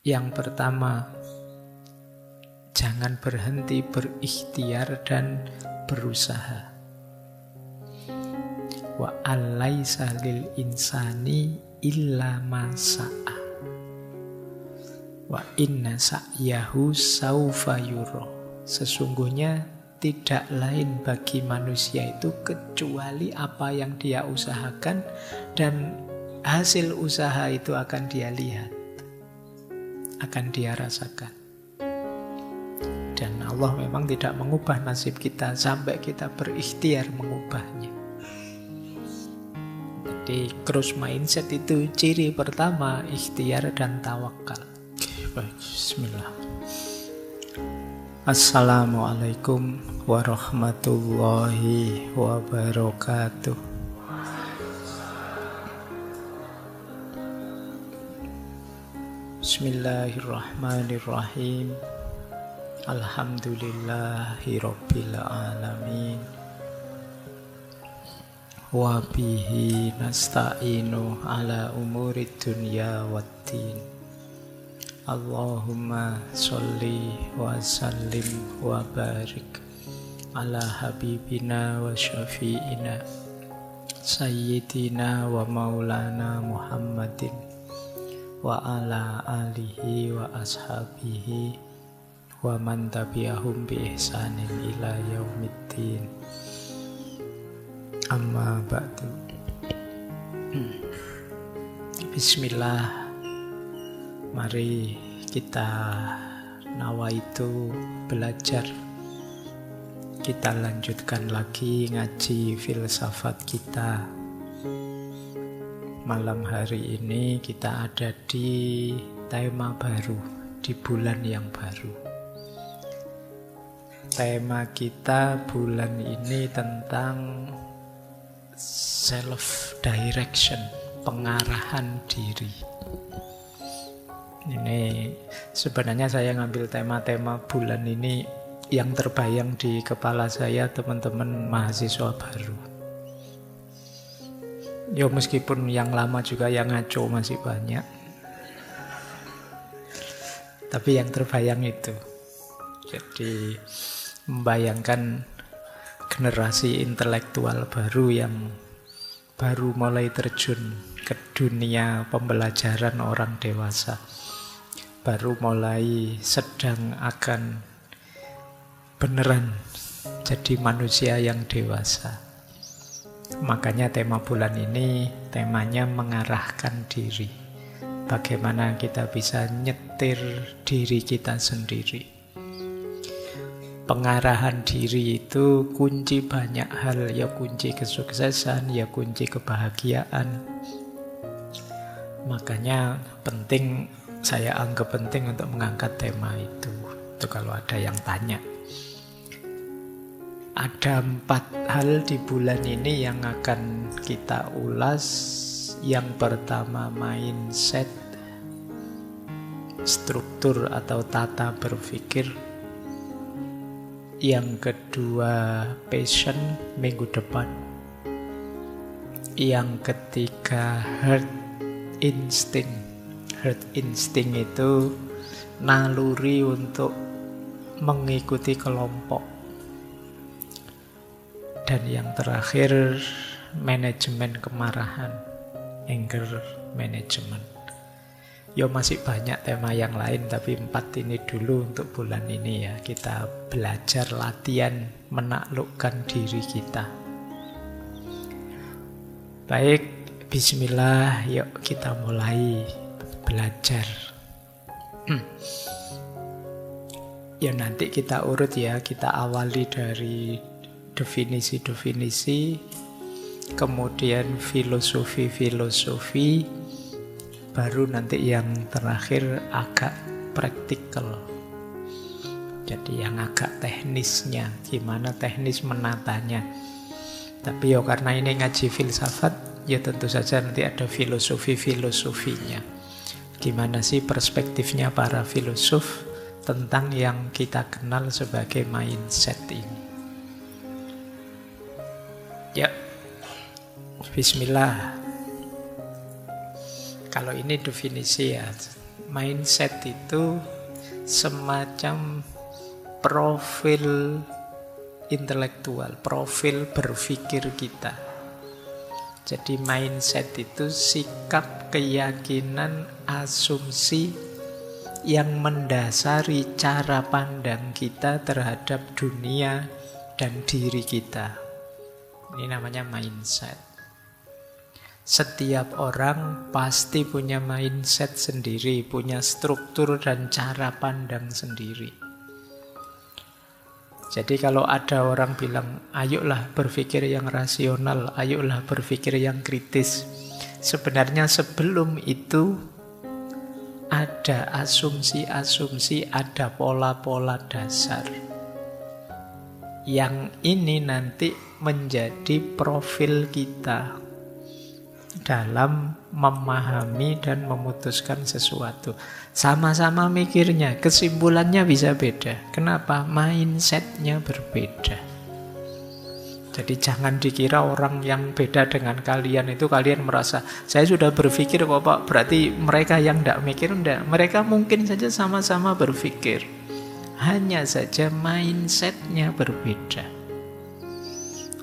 Yang pertama, jangan berhenti berikhtiar dan berusaha. Wa alaisa lil insani illa ma sa'a. Wa inna sa'yahu saufa yura. Sesungguhnya tidak lain bagi manusia itu kecuali apa yang dia usahakan, dan hasil usaha itu akan dia lihat, akan dia rasakan. Dan Allah memang tidak mengubah nasib kita sampai kita berikhtiar mengubahnya. Jadi growth mindset itu ciri pertama, ikhtiar dan tawakal. Baik, bismillah. Assalamualaikum warahmatullahi wabarakatuh. Bismillahirrahmanirrahim. Alhamdulillahi rabbil alamin. Wa bihi nasta'inu ala umurid dunya waddin. Allahumma sholli wa sallim wa barik ala habibina wa syafi'ina sayyidina wa maulana Muhammadin wa ala alihi wa ashabihi wa man tabi'ahum bi ihsanin ila yaumiddin. Amma ba'du. Bismillah. Mari kita nawaitu belajar. Kita lanjutkan lagi ngaji filsafat kita. Malam hari ini kita ada di tema baru, di bulan yang baru. Tema kita bulan ini tentang self-direction, pengarahan diri. Ini sebenarnya saya ngambil tema-tema bulan ini yang terbayang di kepala saya, teman-teman mahasiswa baru. Ya meskipun yang lama juga yang ngaco masih banyak, tapi yang terbayang itu. Jadi membayangkan generasi intelektual baru yang baru mulai terjun ke dunia pembelajaran orang dewasa, baru mulai sedang akan beneran jadi manusia yang dewasa. Makanya tema bulan ini temanya mengarahkan diri. Bagaimana kita bisa nyetir diri kita sendiri. Pengarahan diri itu kunci banyak hal, ya kunci kesuksesan, ya kunci kebahagiaan. Makanya penting, saya anggap penting untuk mengangkat tema itu. Itu kalau ada yang tanya. Ada 4 hal di bulan ini yang akan kita ulas. Yang pertama mindset, struktur atau tata berpikir. Yang kedua passion, minggu depan. Yang ketiga herd instinct. Herd instinct itu naluri untuk mengikuti kelompok. Dan yang terakhir manajemen kemarahan, anger management. Ya masih banyak tema yang lain, tapi 4 ini dulu untuk bulan ini ya. Kita belajar latihan menaklukkan diri kita. Baik, bismillah, yuk kita mulai belajar. Ya nanti kita urut ya, kita awali dari definisi-definisi, kemudian filosofi-filosofi, baru nanti yang terakhir agak praktikal. Jadi yang agak teknisnya, gimana teknis menatanya. Tapi ya karena ini ngaji filsafat, ya tentu saja nanti ada filosofi-filosofinya. Gimana sih perspektifnya para filosof tentang yang kita kenal sebagai mindset ini. Ya, bismillah. Kalau ini definisi ya, Mindset itu semacam profil intelektual, profil berpikir kita. Jadi mindset itu sikap, keyakinan, asumsi yang mendasari cara pandang kita terhadap dunia dan diri kita. Ini namanya mindset. Setiap orang pasti punya mindset sendiri, punya struktur dan cara pandang sendiri. Jadi kalau ada orang bilang, ayolah berpikir yang rasional, ayolah berpikir yang kritis. Sebenarnya sebelum itu ada asumsi-asumsi, ada pola-pola dasar. Yang ini nanti menjadi profil kita dalam memahami dan memutuskan sesuatu. Sama-sama mikirnya, kesimpulannya bisa beda. Kenapa? Mindsetnya berbeda. Jadi jangan dikira orang yang beda dengan kalian itu kalian merasa, saya sudah berpikir kok Pak, berarti mereka yang tidak mikir. Tidak, mereka mungkin saja sama-sama berpikir. Hanya saja mindsetnya berbeda.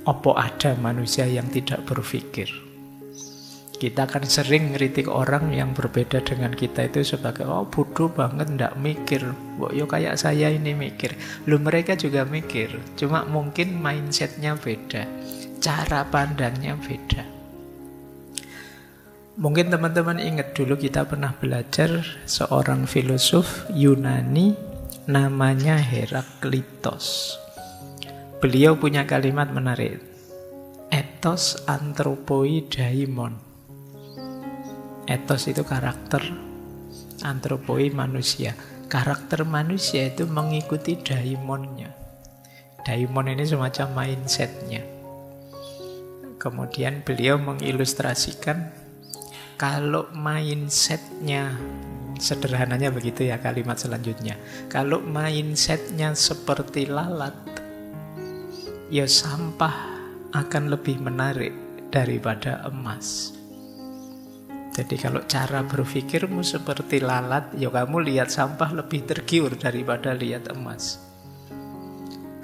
Apa ada manusia yang tidak berpikir? Kita kan sering ngeritik orang yang berbeda dengan kita itu sebagai, oh bodoh banget, ndak mikir. Yo kayak saya ini mikir. Loh mereka juga mikir, cuma mungkin mindsetnya beda, cara pandangnya beda. Mungkin teman-teman ingat dulu kita pernah belajar seorang filosof Yunani namanya Heraklitos. Beliau punya kalimat menarik. Ethos anthropoi daimon. Ethos itu karakter, anthropoi manusia. Karakter manusia itu mengikuti daimonnya. Daimon ini semacam mindsetnya. Kemudian beliau mengilustrasikan kalau mindsetnya, sederhananya begitu ya kalimat selanjutnya. Kalau mindsetnya seperti lalat, ya sampah akan lebih menarik daripada emas. Jadi kalau cara berpikirmu seperti lalat, ya kamu lihat sampah lebih tergiur daripada lihat emas.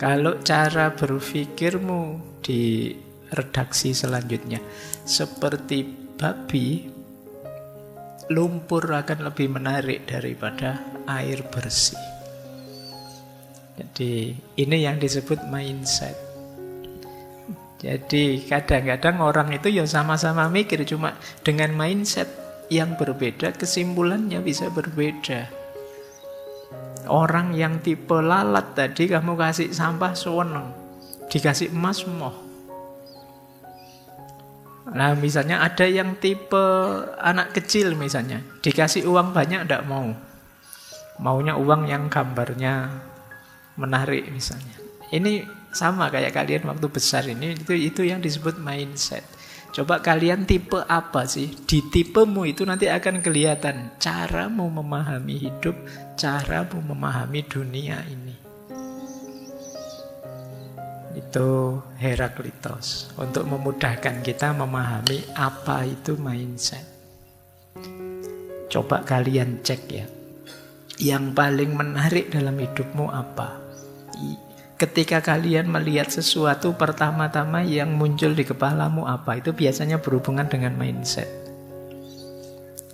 Kalau cara berpikirmu di redaksi selanjutnya seperti babi, lumpur akan lebih menarik daripada air bersih. Jadi ini yang disebut mindset. Jadi kadang-kadang orang itu ya sama-sama mikir, cuma dengan mindset yang berbeda kesimpulannya bisa berbeda. Orang yang tipe lalat tadi kamu kasih sampah seneng, dikasih emas moh. Nah misalnya ada yang tipe anak kecil misalnya, dikasih uang banyak tidak mau. Maunya uang yang gambarnya menarik misalnya. Ini sama kayak kalian waktu besar ini, itu yang disebut mindset. Coba kalian tipe apa sih? Di tipemu itu nanti akan kelihatan caramu memahami hidup, caramu memahami dunia ini. Itu Heraklitos untuk memudahkan kita memahami apa itu mindset. Coba kalian cek ya, yang paling menarik dalam hidupmu apa? Ketika kalian melihat sesuatu, pertama-tama yang muncul di kepalamu apa? Itu biasanya berhubungan dengan mindset.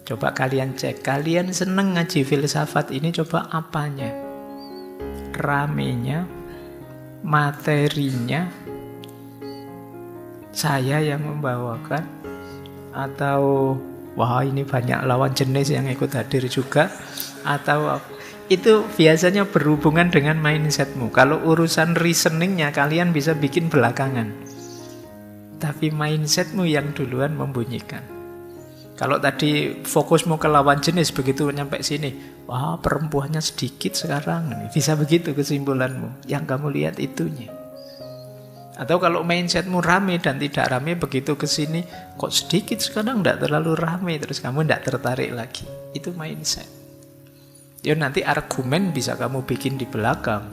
Coba kalian cek, kalian seneng ngaji filsafat ini, coba apanya? Ramenya, materinya, saya yang membawakan, atau wah ini banyak lawan jenis yang ikut hadir juga, atau itu biasanya berhubungan dengan mindsetmu. Kalau urusan reasoningnya kalian bisa bikin belakangan, tapi mindsetmu yang duluan membunyikan. Kalau tadi fokusmu ke lawan jenis, begitu nyampe sini, wah perempuannya sedikit sekarang, bisa begitu kesimpulanmu. Yang kamu lihat itunya. Atau kalau mindsetmu rame dan tidak rame, begitu ke sini kok sedikit sekarang, tidak terlalu rame, terus kamu tidak tertarik lagi. Itu mindset. Ya nanti argumen bisa kamu bikin di belakang.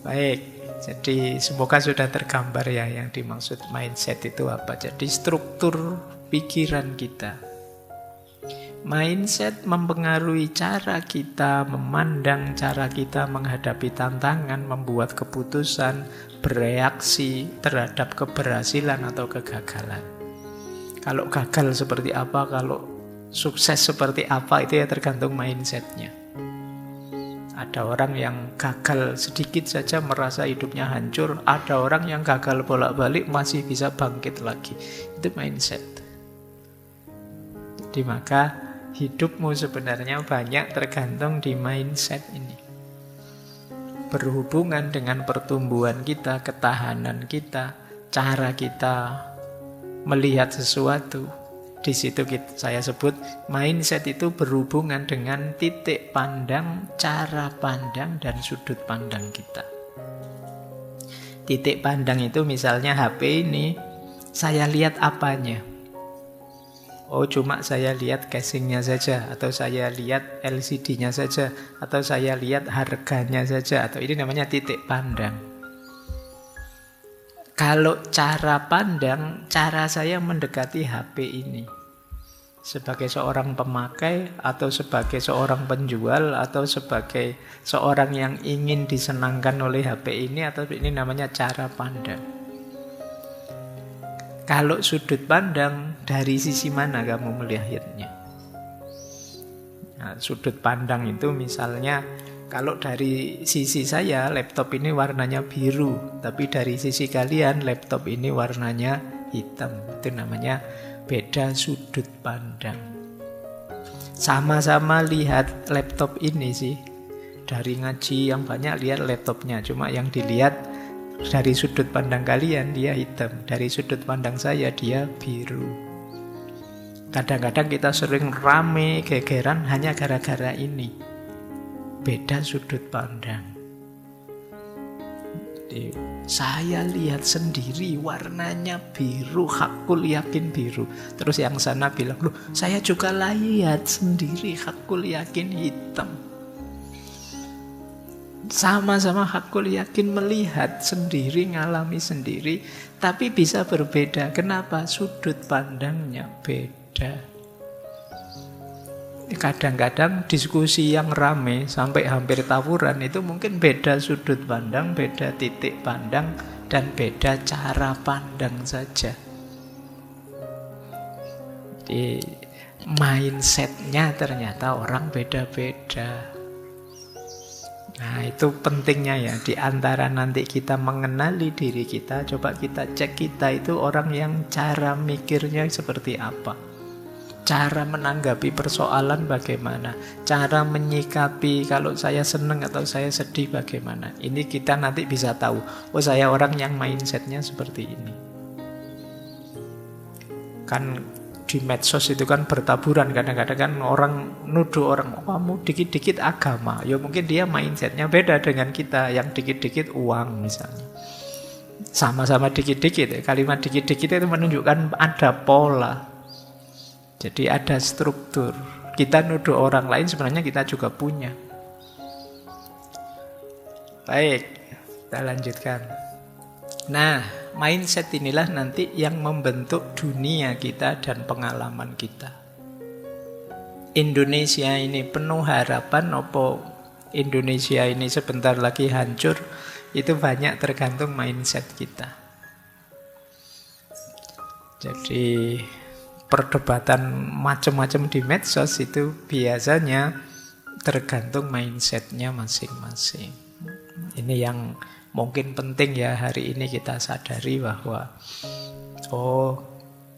Baik, jadi semoga sudah tergambar ya yang dimaksud mindset itu apa. Jadi struktur pikiran kita. Mindset mempengaruhi cara kita memandang, cara kita menghadapi tantangan, membuat keputusan, bereaksi terhadap keberhasilan atau kegagalan. Kalau gagal seperti apa, kalau sukses seperti apa, itu ya tergantung mindsetnya. Ada orang yang gagal sedikit saja merasa hidupnya hancur, ada orang yang gagal bolak-balik masih bisa bangkit lagi. Itu mindset. Jadi maka hidupmu sebenarnya banyak tergantung di mindset ini. Berhubungan dengan pertumbuhan kita, ketahanan kita, cara kita melihat sesuatu. Di situ saya sebut mindset itu berhubungan dengan titik pandang, cara pandang, dan sudut pandang kita. Titik pandang itu misalnya HP ini, saya lihat apanya? Oh, cuma saya lihat casingnya saja, atau saya lihat LCD-nya saja, atau saya lihat harganya saja, atau ini namanya titik pandang. Kalau cara pandang, cara saya mendekati HP ini sebagai seorang pemakai, atau sebagai seorang penjual, atau sebagai seorang yang ingin disenangkan oleh HP ini, atau ini namanya cara pandang. Kalau sudut pandang, dari sisi mana kamu melihatnya? Nah, sudut pandang itu misalnya, kalau dari sisi saya, laptop ini warnanya biru, tapi dari sisi kalian, laptop ini warnanya hitam. Itu namanya beda sudut pandang. Sama-sama lihat laptop ini sih. Dari ngaji yang banyak lihat laptopnya, cuma yang dilihat dari sudut pandang kalian dia hitam, dari sudut pandang saya dia biru. Kadang-kadang kita sering rame, gegeran hanya gara-gara ini. Beda sudut pandang. Jadi, saya lihat sendiri warnanya biru, hakul yakin biru. Terus yang sana bilang, loh saya juga lihat sendiri, hakul yakin hitam. Sama-sama hakul yakin melihat sendiri, ngalami sendiri, tapi bisa berbeda. Kenapa? Sudut pandangnya beda. Kadang-kadang diskusi yang rame sampai hampir tawuran itu mungkin beda sudut pandang, beda titik pandang, dan beda cara pandang saja. Jadi mindsetnya ternyata orang beda-beda. Nah, itu pentingnya ya. Di antara nanti kita mengenali diri kita, coba kita cek kita itu orang yang cara mikirnya seperti apa. Cara menanggapi persoalan bagaimana. Cara menyikapi kalau saya senang atau saya sedih bagaimana. Ini kita nanti bisa tahu. Oh, saya orang yang mindsetnya seperti ini. Kan di medsos itu kan bertaburan, kadang-kadang kan orang nuduh orang, oh, kamu dikit-dikit agama. Ya mungkin dia mindsetnya beda dengan kita yang dikit-dikit uang misalnya. Sama-sama dikit-dikit, kalimat dikit-dikit itu menunjukkan ada pola. Jadi ada struktur. Kita nuduh orang lain, sebenarnya kita juga punya. Baik, kita lanjutkan. Nah, mindset inilah nanti yang membentuk dunia kita dan pengalaman kita. Indonesia ini penuh harapan, opo Indonesia ini sebentar lagi hancur, itu banyak tergantung mindset kita. Jadi perdebatan macam-macam di medsos itu biasanya tergantung mindsetnya masing-masing. Ini yang mungkin penting ya hari ini kita sadari bahwa oh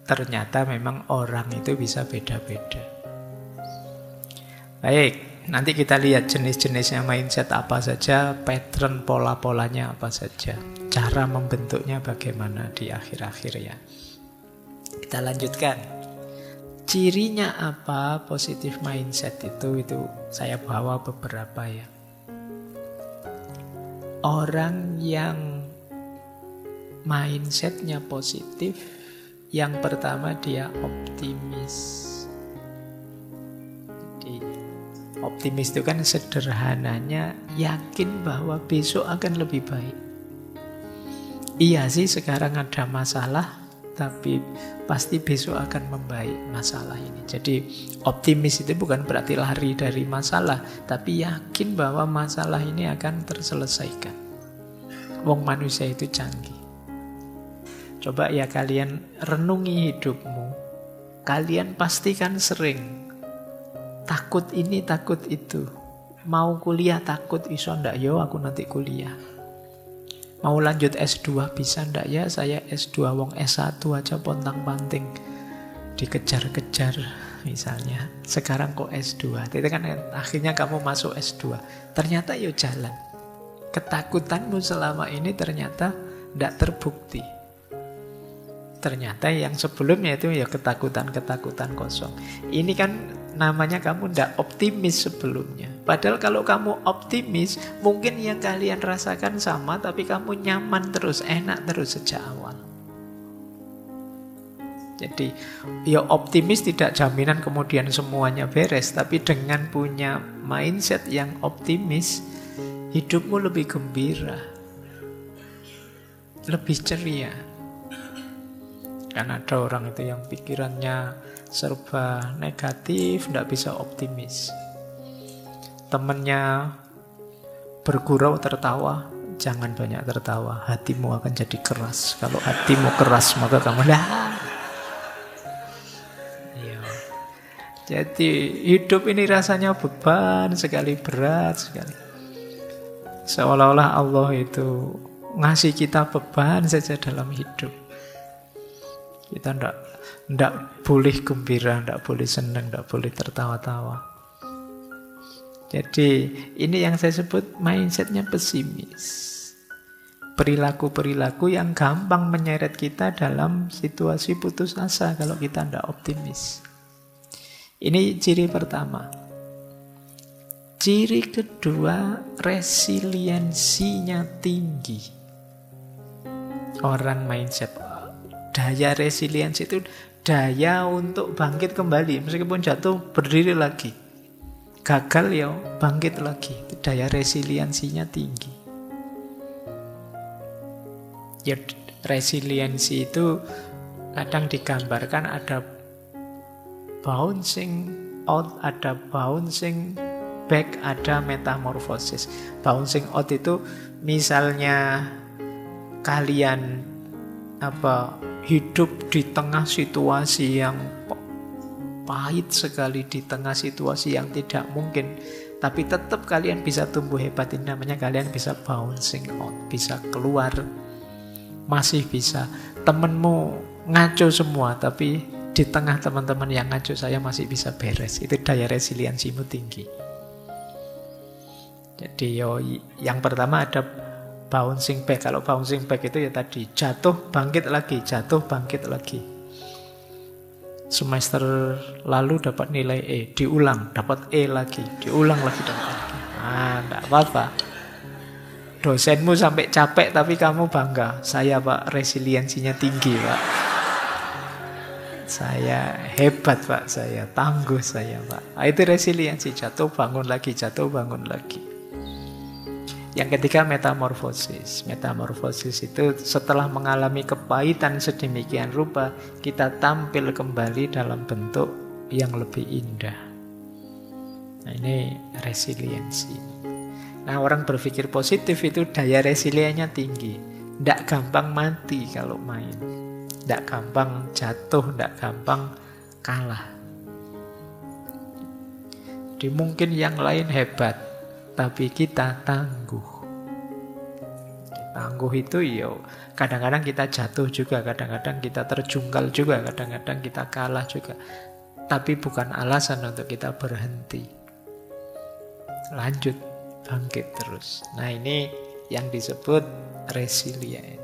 ternyata memang orang itu bisa beda-beda. Baik, nanti kita lihat jenis-jenisnya mindset apa saja, pattern pola-polanya apa saja, cara membentuknya bagaimana di akhir-akhir ya. Kita lanjutkan. Cirinya apa positive mindset itu saya bawa beberapa ya. Orang yang mindsetnya positif, yang pertama dia optimis. Jadi, optimis itu kan sederhananya yakin bahwa besok akan lebih baik. Iya sih sekarang ada masalah, tapi pasti besok akan membaik masalah ini. Jadi optimis itu bukan berarti lari dari masalah, tapi yakin bahwa masalah ini akan terselesaikan. Wong manusia itu canggih. Coba ya kalian renungi hidupmu. Kalian pastikan sering takut ini, takut itu. Mau kuliah takut, iso ndak yo aku nanti kuliah. Mau lanjut S2 bisa ndak ya, saya S2, wong S1 aja pontang-panting dikejar-kejar misalnya. Sekarang kok S2, itu kan akhirnya kamu masuk S2. Ternyata yo jalan. Ketakutanmu selama ini ternyata ndak terbukti. Ternyata yang sebelumnya itu ya ketakutan-ketakutan kosong. Ini kan namanya kamu ndak optimis sebelumnya. Padahal kalau kamu optimis, mungkin yang kalian rasakan sama, tapi kamu nyaman terus, enak terus sejak awal. Jadi, ya optimis tidak jaminan kemudian semuanya beres, tapi dengan punya mindset yang optimis, hidupmu lebih gembira, lebih ceria. Kan ada orang itu yang pikirannya serba negatif, tidak bisa optimis. Temennya bergurau tertawa, jangan banyak tertawa, hatimu akan jadi keras. Kalau hatimu keras maka kamu iya. Jadi hidup ini rasanya beban sekali, berat sekali. Seolah-olah Allah itu ngasih kita beban saja dalam hidup. Kita ndak boleh gembira, ndak boleh senang, ndak boleh tertawa-tawa. Jadi ini yang saya sebut mindsetnya pesimis. Perilaku-perilaku yang gampang menyeret kita dalam situasi putus asa kalau kita ndak optimis. Ini ciri pertama. Ciri kedua, resiliensinya tinggi. Orang mindset, daya resiliensi itu daya untuk bangkit kembali. Meskipun jatuh, berdiri lagi. Gagal ya, bangkit lagi. Daya resiliensinya tinggi. Ya, resiliensi itu kadang digambarkan ada bouncing out, ada bouncing back, ada metamorfosis. Bouncing out itu misalnya kalian hidup di tengah situasi yang pahit sekali, di tengah situasi yang tidak mungkin, tapi tetap kalian bisa tumbuh hebat. Ini namanya kalian bisa bouncing out, bisa keluar, masih bisa. Temenmu ngaco semua, tapi di tengah teman-teman yang ngaco saya masih bisa beres. Itu daya resiliensimu tinggi. Jadi yang pertama ada bouncing back. Kalau bouncing back itu ya tadi, jatuh bangkit lagi, jatuh bangkit lagi. Semester lalu dapat nilai E, diulang dapat E lagi, diulang lagi dapat E. Enggak apa-apa. Dosenmu sampai capek tapi kamu bangga. Saya Pak, resiliensinya tinggi Pak. Saya hebat Pak, saya tangguh saya Pak. Itu resiliensi, jatuh bangun lagi, jatuh bangun lagi. Yang ketiga metamorfosis. Metamorfosis itu setelah mengalami kepahitan sedemikian rupa, kita tampil kembali dalam bentuk yang lebih indah. Nah ini resiliensi. Nah orang berpikir positif itu daya resiliennya tinggi. Tidak gampang mati kalau main. Tidak gampang jatuh, tidak gampang kalah. Jadi mungkin yang lain hebat, tapi kita tangguh. Tangguh itu kadang-kadang kita jatuh juga, kadang-kadang kita terjungkal juga, kadang-kadang kita kalah juga. Tapi bukan alasan untuk kita berhenti. Lanjut, bangkit terus. Nah ini yang disebut resilient.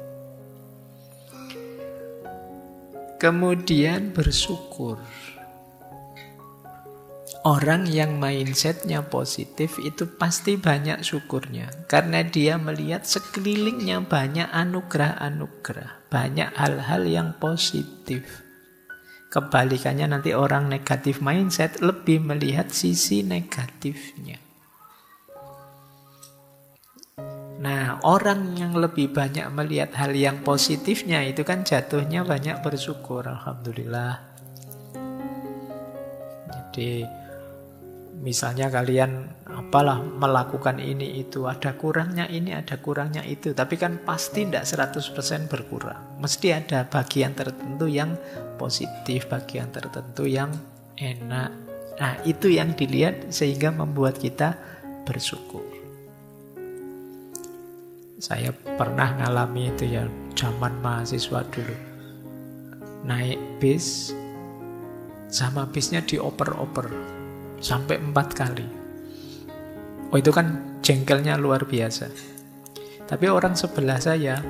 Kemudian bersyukur. Orang yang mindsetnya positif itu pasti banyak syukurnya. Karena dia melihat sekelilingnya banyak anugerah-anugerah. Banyak hal-hal yang positif. Kebalikannya nanti orang negatif mindset lebih melihat sisi negatifnya. Nah, orang yang lebih banyak melihat hal yang positifnya itu kan jatuhnya banyak bersyukur, alhamdulillah. Jadi misalnya kalian apalah melakukan ini itu, ada kurangnya ini, ada kurangnya itu, tapi kan pasti tidak 100% berkurang. Mesti ada bagian tertentu yang positif, bagian tertentu yang enak. Nah, itu yang dilihat sehingga membuat kita bersyukur. Saya pernah ngalami itu ya, zaman mahasiswa dulu. Naik bis, sama bisnya dioper-oper sampai 4 kali. Oh, itu kan jengkelnya luar biasa. Tapi orang sebelah saya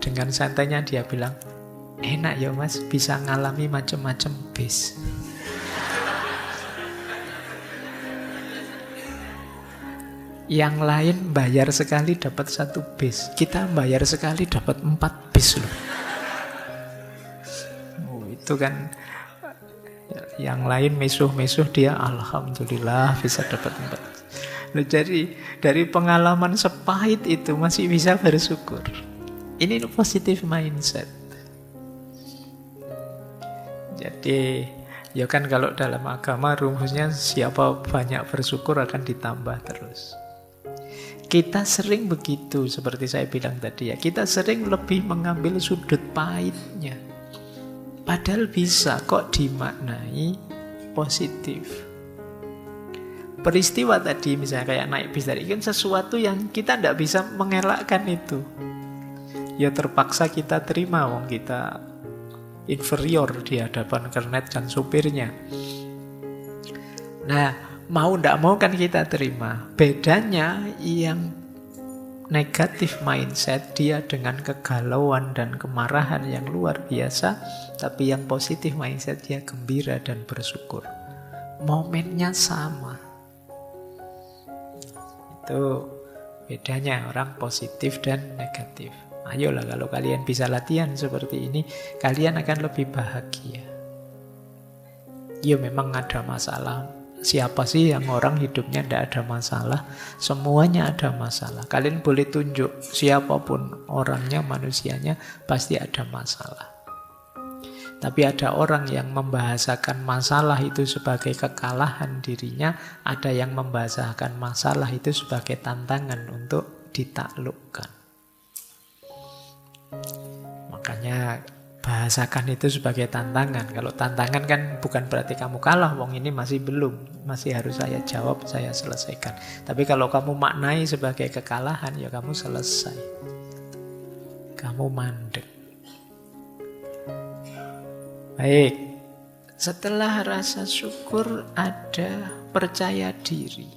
dengan santainya dia bilang, enak ya mas, bisa ngalami macam-macam bis. Yang lain bayar sekali dapat 1 bis, kita bayar sekali dapat 4 bis loh. Oh, itu kan yang lain mesuh-mesuh, dia alhamdulillah bisa dapat 4. Loh, jadi dari pengalaman sepahit itu masih bisa bersyukur. Ini positive mindset. Jadi ya kan kalau dalam agama rumusnya siapa banyak bersyukur akan ditambah terus. Kita sering begitu, seperti saya bilang tadi ya, kita sering lebih mengambil sudut pahitnya. Padahal bisa kok dimaknai positif. Peristiwa tadi misalnya kayak naik bis tadi, kan sesuatu yang kita tidak bisa mengelakkan itu. Ya terpaksa kita terima, wong kita inferior di hadapan kernet dan supirnya. Nah, mau tidak mau kan kita terima. Bedanya yang negatif mindset, dia dengan kegalauan dan kemarahan yang luar biasa. Tapi yang positif mindset, dia gembira dan bersyukur. Momennya sama. Itu bedanya orang positif dan negatif. Ayolah, kalau kalian bisa latihan seperti ini, kalian akan lebih bahagia. Ya memang ada masalah. Siapa sih yang orang hidupnya tidak ada masalah? Semuanya ada masalah. Kalian boleh tunjuk siapapun orangnya, manusianya, pasti ada masalah. Tapi ada orang yang membahasakan masalah itu sebagai kekalahan dirinya, ada yang membahasakan masalah itu sebagai tantangan untuk ditaklukkan. Makanya bahasakan itu sebagai tantangan. Kalau tantangan kan bukan berarti kamu kalah, wong ini masih belum, masih harus saya jawab, saya selesaikan. Tapi kalau kamu maknai sebagai kekalahan, ya kamu selesai. Kamu mandek. Baik, setelah rasa syukur ada percaya diri.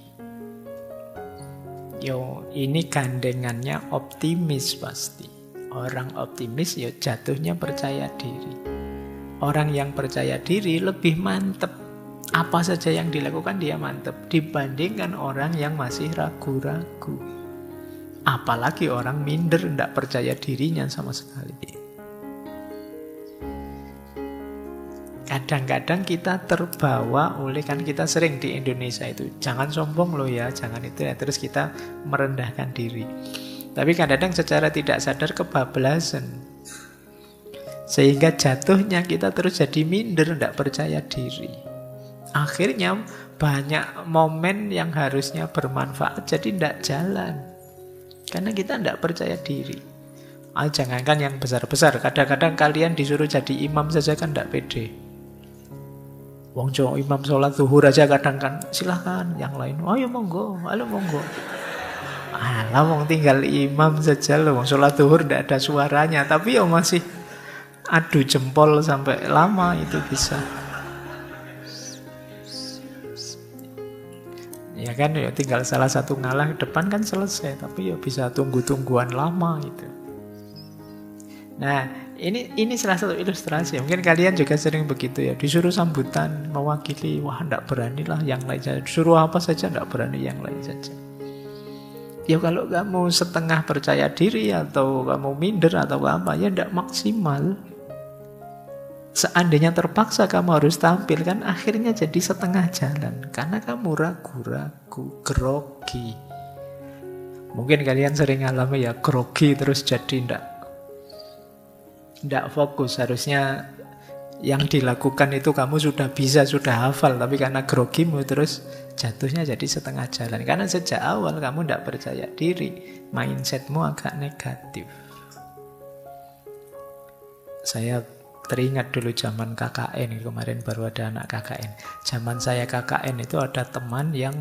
Yo, ini gandengannya optimis pasti. Orang optimis ya jatuhnya percaya diri. Orang yang percaya diri lebih mantep. Apa saja yang dilakukan dia mantep dibandingkan orang yang masih ragu-ragu. Apalagi orang minder, tidak percaya dirinya sama sekali. Kadang-kadang kita terbawa oleh, kan kita sering di Indonesia itu, jangan sombong loh ya, jangan itu ya, terus kita merendahkan diri. Tapi kadang-kadang secara tidak sadar kebablasan. Sehingga jatuhnya kita terus jadi minder, tidak percaya diri. Akhirnya banyak momen yang harusnya bermanfaat jadi tidak jalan. Karena kita tidak percaya diri. Jangankan yang besar-besar, kadang-kadang kalian disuruh jadi imam saja kan tidak pede. Wong jo imam sholat zuhur aja kadang kan silahkan, yang lain ayo monggo, alah wong tinggal imam saja loh, wong sholat zuhur tidak ada suaranya, tapi ya masih adu jempol sampai lama itu bisa. Ya kan, ya tinggal salah satu ngalah depan kan selesai, tapi ya bisa tunggu-tungguan lama itu. Nah, ini salah satu ilustrasi. Mungkin kalian juga sering begitu ya, disuruh sambutan mewakili, wah tidak berani lah yang lain saja, disuruh apa saja tidak berani yang lain saja. Ya kalau kamu setengah percaya diri atau kamu minder atau apa, ya tidak maksimal. Seandainya terpaksa kamu harus tampil, kan akhirnya jadi setengah jalan. Karena kamu ragu-ragu, grogi. Mungkin kalian sering alami ya, grogi terus jadi ndak fokus. Harusnya yang dilakukan itu kamu sudah bisa, sudah hafal, tapi karena grogimu terus jatuhnya jadi setengah jalan. Karena sejak awal kamu ndak percaya diri, mindsetmu agak negatif. Saya teringat dulu zaman KKN, kemarin baru ada anak KKN. Zaman saya KKN itu ada teman yang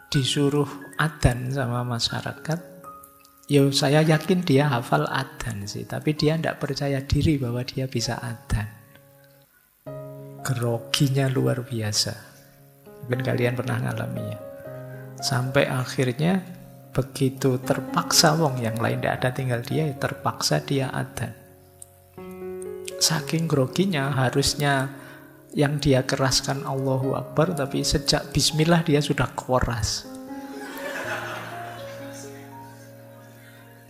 disuruh adzan sama masyarakat. Ya saya yakin dia hafal adzan sih, tapi dia tidak percaya diri bahwa dia bisa adzan. Groginya luar biasa. Mungkin kalian pernah ngalaminya. Sampai akhirnya begitu terpaksa, wong yang lain tidak ada, tinggal dia, terpaksa dia adzan. Saking groginya, harusnya yang dia keraskan Allahu Akbar, tapi sejak bismillah dia sudah keras.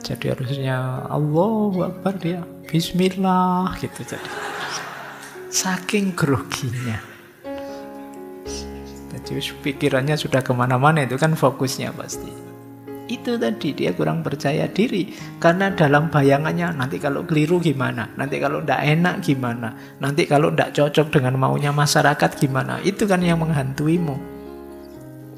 Jadi harusnya Allahu Akbar, dia bismillah gitu. Jadi saking groginya, jadi pikirannya sudah kemana-mana, itu kan fokusnya pasti. Itu tadi, dia kurang percaya diri. Karena dalam bayangannya, nanti kalau keliru gimana, nanti kalau tidak enak gimana, nanti kalau tidak cocok dengan maunya masyarakat gimana. Itu kan yang menghantuimu.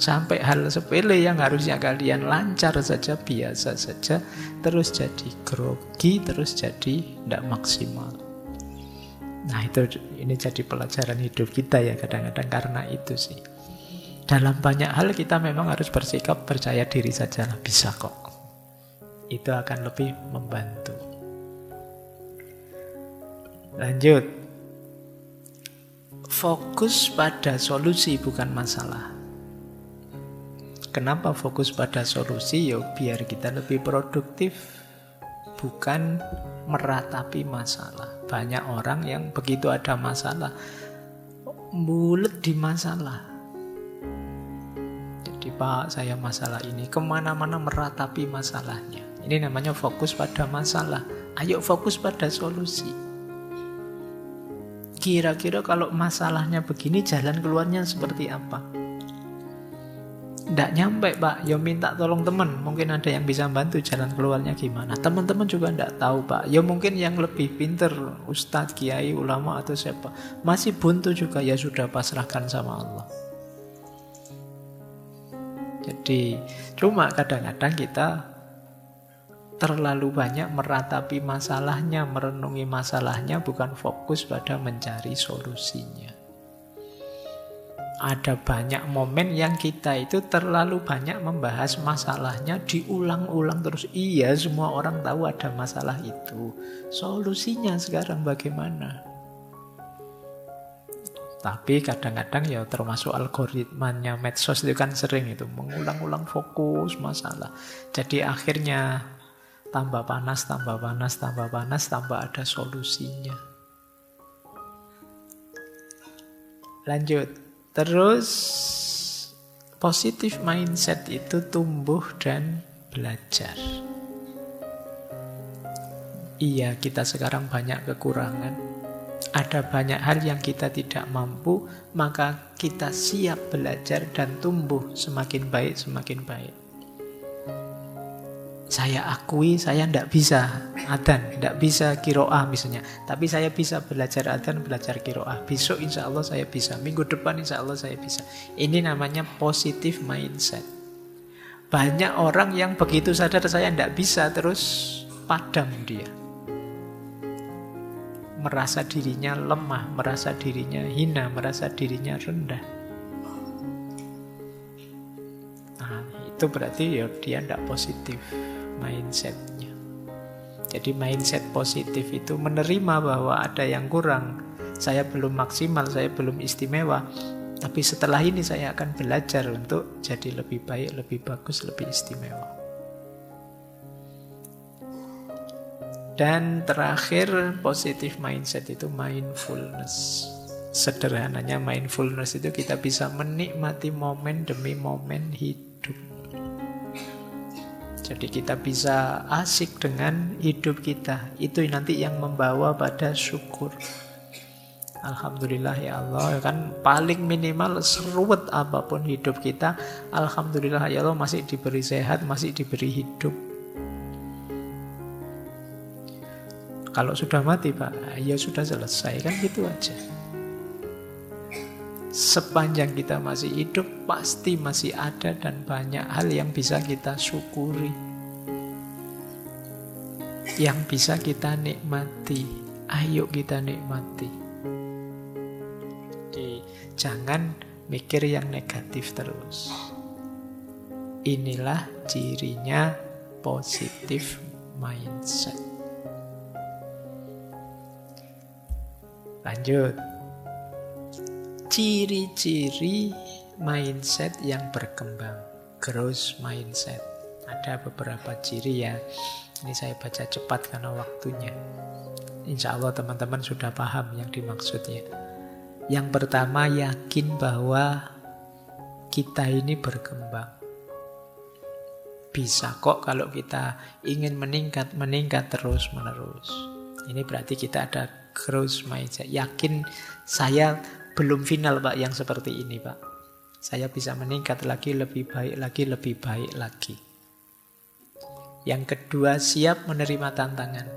Sampai hal sepele yang harusnya kalian lancar saja, biasa saja, terus jadi grogi, terus jadi tidak maksimal. Nah ini jadi pelajaran hidup kita ya kadang-kadang, karena itu sih. Dalam banyak hal kita memang harus bersikap percaya diri saja lah, bisa kok. Itu akan lebih membantu. Lanjut. Fokus pada solusi bukan masalah. Kenapa fokus pada solusi? Ya biar kita lebih produktif, bukan meratapi masalah. Banyak orang yang begitu ada masalah, bulet di masalah. Jadi Pak, saya masalah ini, kemana-mana meratapi masalahnya. Ini namanya fokus pada masalah. Ayo fokus pada solusi. Kira-kira kalau masalahnya begini, jalan keluarnya seperti apa? Nggak nyampe Pak, ya minta tolong teman, mungkin ada yang bisa bantu jalan keluarnya gimana. Teman-teman juga nggak tahu Pak, ya mungkin yang lebih pinter, ustadz, kiai, ulama atau siapa, masih buntu juga, ya sudah pasrahkan sama Allah. Jadi cuma kadang-kadang kita terlalu banyak meratapi masalahnya, merenungi masalahnya, bukan fokus pada mencari solusinya. Ada banyak momen yang kita itu terlalu banyak membahas masalahnya, diulang-ulang terus. Iya, semua orang tahu ada masalah itu. Solusinya sekarang bagaimana? Tapi kadang-kadang ya termasuk algoritmanya medsos itu kan sering itu mengulang-ulang fokus masalah. Jadi akhirnya tambah panas, tambah panas, tambah panas, tambah ada solusinya. Lanjut. Terus positive mindset itu tumbuh dan belajar. Iya, kita sekarang banyak kekurangan. Ada banyak hal yang kita tidak mampu, maka kita siap belajar dan tumbuh semakin baik, semakin baik. Saya akui saya tidak bisa adzan, tidak bisa qiraah misalnya. Tapi saya bisa belajar adzan, belajar qiraah. Besok insya Allah saya bisa. Minggu depan insya Allah saya bisa. Ini namanya positive mindset. Banyak orang yang begitu sadar saya tidak bisa, terus padam dia. Merasa dirinya lemah, merasa dirinya hina, merasa dirinya rendah. Nah, itu berarti ya dia tidak positif mindsetnya. Jadi mindset positif itu menerima bahwa ada yang kurang. Saya belum maksimal, saya belum istimewa. Tapi setelah ini saya akan belajar untuk jadi lebih baik, lebih bagus, lebih istimewa. Dan terakhir, positive mindset itu mindfulness. Sederhananya mindfulness itu kita bisa menikmati momen demi momen hidup. Jadi kita bisa asik dengan hidup kita. Itu nanti yang membawa pada syukur. Alhamdulillah ya Allah, kan paling minimal seruwet apapun hidup kita, alhamdulillah ya Allah masih diberi sehat, masih diberi hidup. Kalau sudah mati Pak, ya sudah selesai, kan gitu aja. Sepanjang kita masih hidup, pasti masih ada dan banyak hal yang bisa kita syukuri, yang bisa kita nikmati. Ayo kita nikmati. Jadi jangan mikir yang negatif terus. Inilah cirinya positive mindset. Lanjut. Ciri-ciri mindset yang berkembang, growth mindset. Ada beberapa ciri ya. Ini saya baca cepat karena waktunya. Insya Allah teman-teman sudah paham yang dimaksudnya. Yang pertama, yakin bahwa kita ini berkembang. Bisa kok kalau kita ingin meningkat terus-menerus. Ini berarti kita ada growth mindset. Yakin saya belum final Pak yang seperti ini Pak. Saya bisa meningkat lagi, lebih baik lagi, lebih baik lagi. Yang kedua, siap menerima tantangan.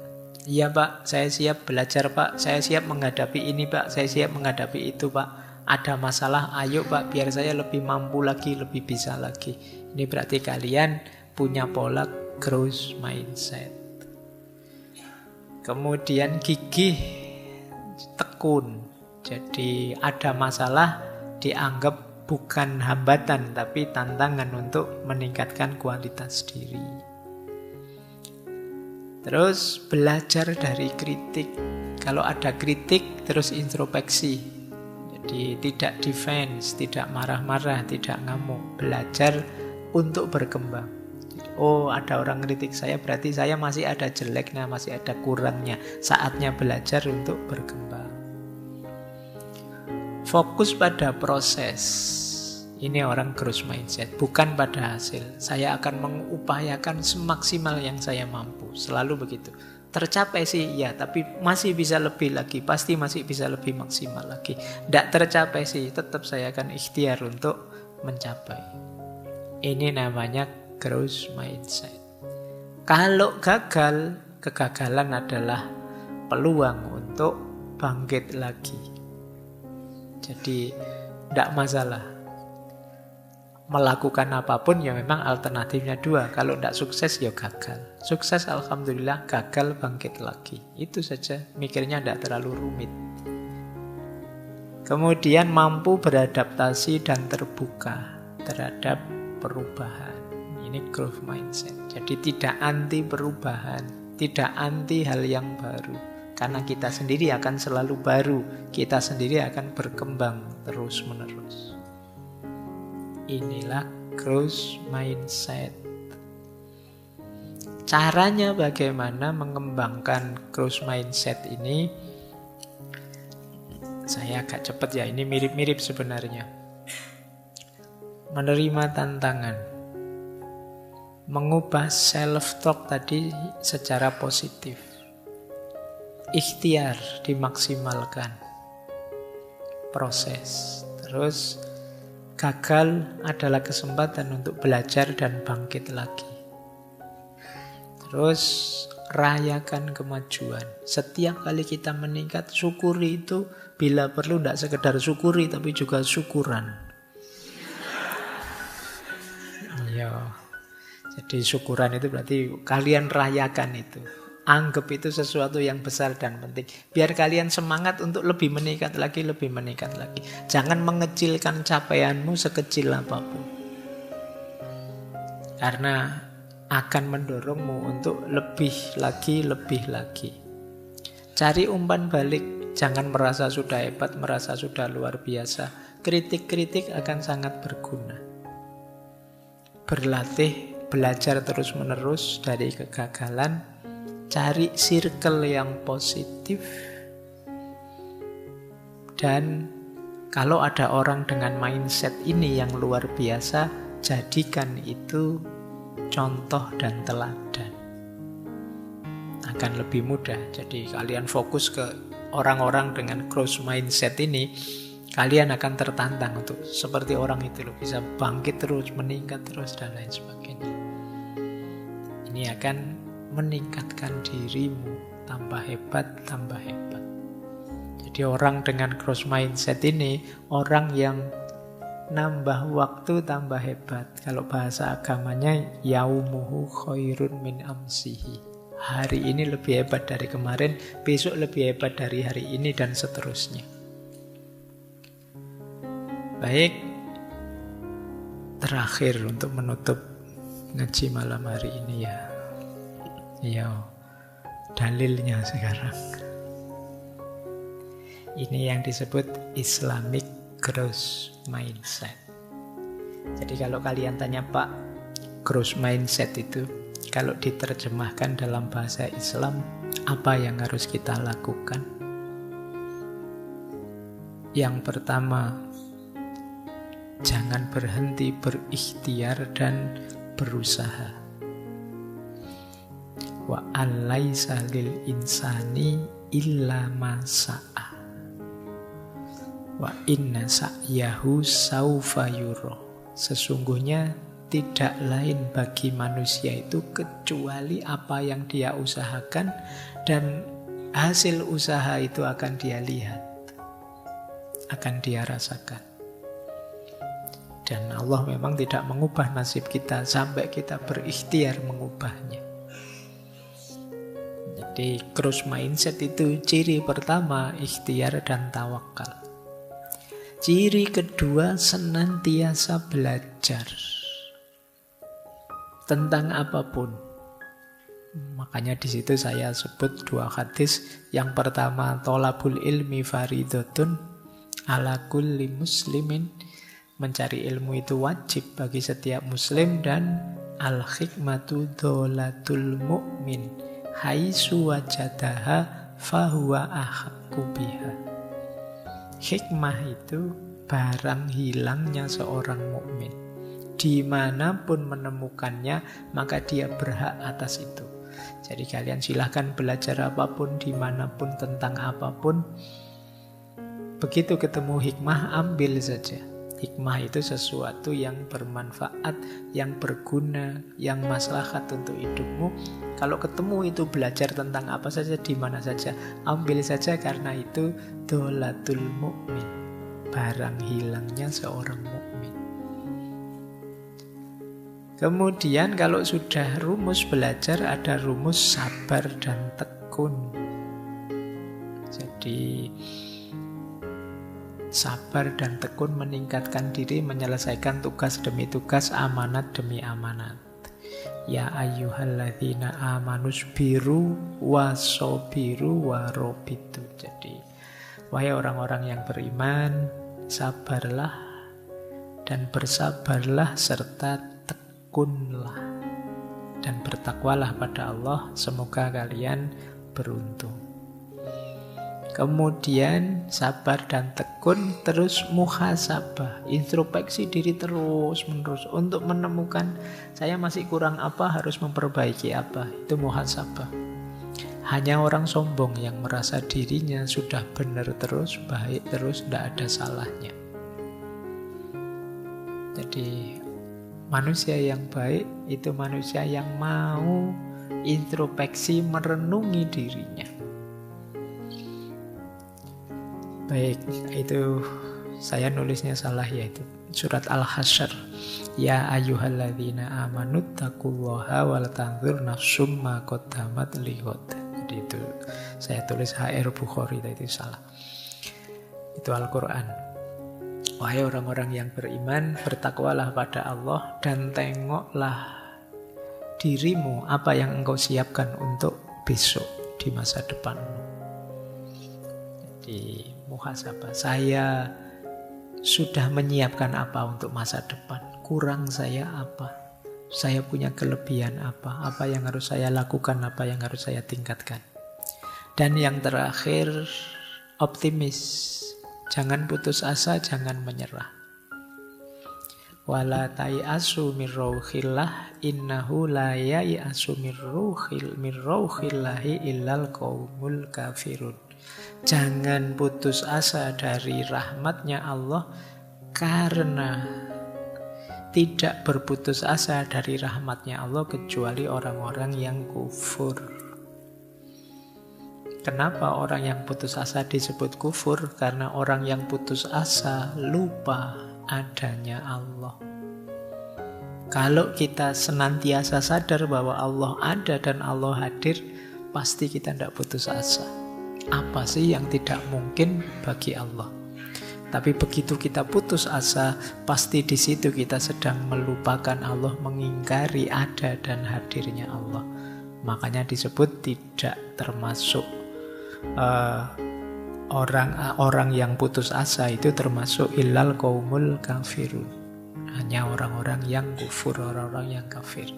Iya Pak, saya siap belajar Pak, saya siap menghadapi ini Pak, saya siap menghadapi itu Pak. Ada masalah, ayo Pak, biar saya lebih mampu lagi, lebih bisa lagi. Ini berarti kalian punya pola growth mindset. Kemudian gigih, tekun. Jadi ada masalah dianggap bukan hambatan, tapi tantangan untuk meningkatkan kualitas diri. Terus belajar dari kritik. Kalau ada kritik, terus introspeksi. Jadi tidak defense, tidak marah-marah, tidak ngamuk. Belajar untuk berkembang. Oh, ada orang kritik saya, berarti saya masih ada jeleknya, masih ada kurangnya. Saatnya belajar untuk berkembang. Fokus pada proses. Ini orang growth mindset, bukan pada hasil. Saya akan mengupayakan semaksimal yang saya mampu. Selalu begitu. Tercapai sih ya, tapi masih bisa lebih lagi. Pasti masih bisa lebih maksimal lagi. Tidak tercapai sih, tetap saya akan ikhtiar untuk mencapai. Ini namanya growth mindset. Kalau gagal, kegagalan adalah peluang untuk bangkit lagi. Jadi tidak masalah. Melakukan apapun ya memang alternatifnya dua. Kalau tidak sukses ya gagal. Sukses alhamdulillah, gagal bangkit lagi. Itu saja, mikirnya tidak terlalu rumit. Kemudian mampu beradaptasi dan terbuka terhadap perubahan. Ini growth mindset. Jadi tidak anti perubahan, tidak anti hal yang baru. Karena kita sendiri akan selalu baru, kita sendiri akan berkembang terus-menerus. Inilah growth mindset. Caranya bagaimana mengembangkan growth mindset ini? Saya agak cepat ya, ini mirip-mirip sebenarnya. Menerima tantangan. Mengubah self-talk tadi secara positif. Ikhtiar dimaksimalkan. Proses. Terus gagal adalah kesempatan untuk belajar dan bangkit lagi. Terus rayakan kemajuan. Setiap kali kita meningkat, syukuri itu. Bila perlu tidak sekedar syukuri, tapi juga syukuran. Ya. Jadi syukuran itu berarti kalian rayakan itu. Anggap itu sesuatu yang besar dan penting. Biar kalian semangat untuk lebih meningkat lagi, lebih meningkat lagi. Jangan mengecilkan capaianmu sekecil apapun. Karena akan mendorongmu untuk lebih lagi, lebih lagi. Cari umpan balik. Jangan merasa sudah hebat, merasa sudah luar biasa. Kritik-kritik akan sangat berguna. Berlatih, belajar terus-menerus dari kegagalan. Cari circle yang positif. Dan kalau ada orang dengan mindset ini yang luar biasa, jadikan itu contoh dan teladan. Akan lebih mudah. Jadi kalian fokus ke orang-orang dengan growth mindset ini, kalian akan tertantang untuk seperti orang itu loh, bisa bangkit terus, meningkat terus, dan lain sebagainya. Ini akan meningkatkan dirimu, tambah hebat, tambah hebat. Jadi orang dengan growth mindset ini, orang yang nambah waktu tambah hebat. Kalau bahasa agamanya, yaumuhu khairun min amsihi. Hari ini lebih hebat dari kemarin, besok lebih hebat dari hari ini, dan seterusnya. Baik, terakhir untuk menutup ngaji malam hari ini ya, dalilnya sekarang. Ini yang disebut Islamic growth mindset. Jadi kalau kalian tanya, Pak, growth mindset itu kalau diterjemahkan dalam bahasa Islam, apa yang harus kita lakukan? Yang pertama, jangan berhenti berikhtiar dan berusaha. Wa alaisa lil insani illa ma sa'a. Wa inna sa'yahu saufa yura. Sesungguhnya tidak lain bagi manusia itu kecuali apa yang dia usahakan, dan hasil usaha itu akan dia lihat, akan dia rasakan. Dan Allah memang tidak mengubah nasib kita sampai kita berikhtiar mengubahnya. Jadi growth mindset itu ciri pertama, ikhtiar dan tawakal. Ciri kedua, senantiasa belajar tentang apapun. Makanya di situ saya sebut dua hadis. Yang pertama, tolabul ilmi faridotun ala kulli muslimin. Mencari ilmu itu wajib bagi setiap muslim, dan al-hikmatu dolatul mu'min haitsu wajadaha fahuwa ahaqqu biha. Hikmah itu barang hilangnya seorang mukmin. Dimanapun menemukannya, maka dia berhak atas itu. Jadi kalian silahkan belajar apapun, dimanapun, tentang apapun. Begitu ketemu hikmah, ambil saja. Hikmah itu sesuatu yang bermanfaat, yang berguna, yang maslahat untuk hidupmu. Kalau ketemu itu belajar tentang apa saja, di mana saja, ambil saja, karena itu dolatul mukmin, barang hilangnya seorang mukmin. Kemudian kalau sudah rumus belajar, ada rumus sabar dan tekun. Jadi sabar dan tekun meningkatkan diri, menyelesaikan tugas demi tugas, amanat demi amanat. Ya ayyuhalladzina amanusbiru wasobiru warobitu. Jadi, wahai orang-orang yang beriman, sabarlah dan bersabarlah serta tekunlah, dan bertakwalah pada Allah, semoga kalian beruntung. Kemudian sabar dan tekun, terus muhasabah, introspeksi diri terus menerus untuk menemukan saya masih kurang apa, harus memperbaiki apa. Itu muhasabah. Hanya orang sombong yang merasa dirinya sudah benar terus, baik terus, tidak ada salahnya. Jadi manusia yang baik itu manusia yang mau introspeksi, merenungi dirinya. Baik, itu saya nulisnya salah, yaitu surat Al-Hasyr. Ya ayyuhalladzina amanu taqullaha wal tanzur nafsum ma qaddamat lighad. Jadi itu saya tulis HR Bukhari, itu salah. Itu Al-Qur'an. Wahai orang-orang yang beriman, bertakwalah pada Allah dan tengoklah dirimu apa yang engkau siapkan untuk besok di masa depanmu. Jadi muhasabah, saya sudah menyiapkan apa untuk masa depan, kurang saya apa, saya punya kelebihan apa yang harus saya lakukan, apa yang harus saya tingkatkan. Dan yang terakhir, optimis, jangan putus asa, jangan menyerah. Wala tayasu min rauhillah innahu la yayasu min rauhillahi illal qaumul kafirun. Jangan putus asa dari rahmatnya Allah, karena tidak berputus asa dari rahmatnya Allah kecuali orang-orang yang kufur. Kenapa orang yang putus asa disebut kufur? Karena orang yang putus asa lupa adanya Allah. Kalau kita senantiasa sadar bahwa Allah ada dan Allah hadir, pasti kita tidak putus asa. Apa sih yang tidak mungkin bagi Allah? Tapi begitu kita putus asa, pasti di situ kita sedang melupakan Allah, mengingkari ada dan hadirnya Allah. Makanya disebut tidak termasuk orang yang putus asa itu termasuk illal qaumul kafirun. Hanya orang-orang yang kufur, orang-orang yang kafir.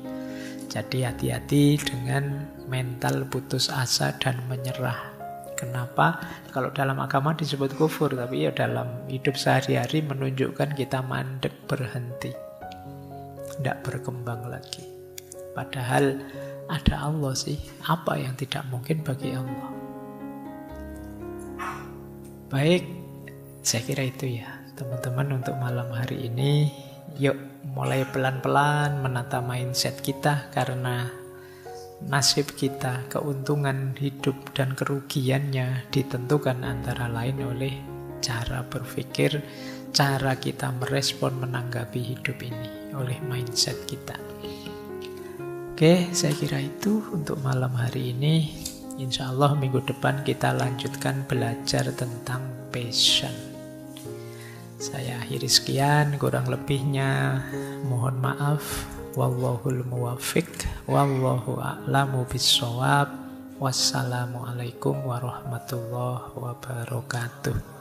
Jadi hati-hati dengan mental putus asa dan menyerah. Kenapa? Kalau dalam agama disebut kufur, tapi ya dalam hidup sehari-hari menunjukkan kita mandek, berhenti, tidak berkembang lagi. Padahal ada Allah sih, apa yang tidak mungkin bagi Allah? Baik, saya kira itu ya teman-teman untuk malam hari ini. Yuk mulai pelan-pelan menata mindset kita, karena nasib kita, keuntungan hidup dan kerugiannya ditentukan antara lain oleh cara berpikir, cara kita merespon menanggapi hidup ini, oleh mindset kita. Oke, saya kira itu untuk malam hari ini. Insya Allah minggu depan kita lanjutkan belajar tentang passion. Saya akhiri sekian, kurang lebihnya mohon maaf. Wallahul muwaffiq, wallahu a'lamu bissawab. Wassalamualaikum warahmatullahi wabarakatuh.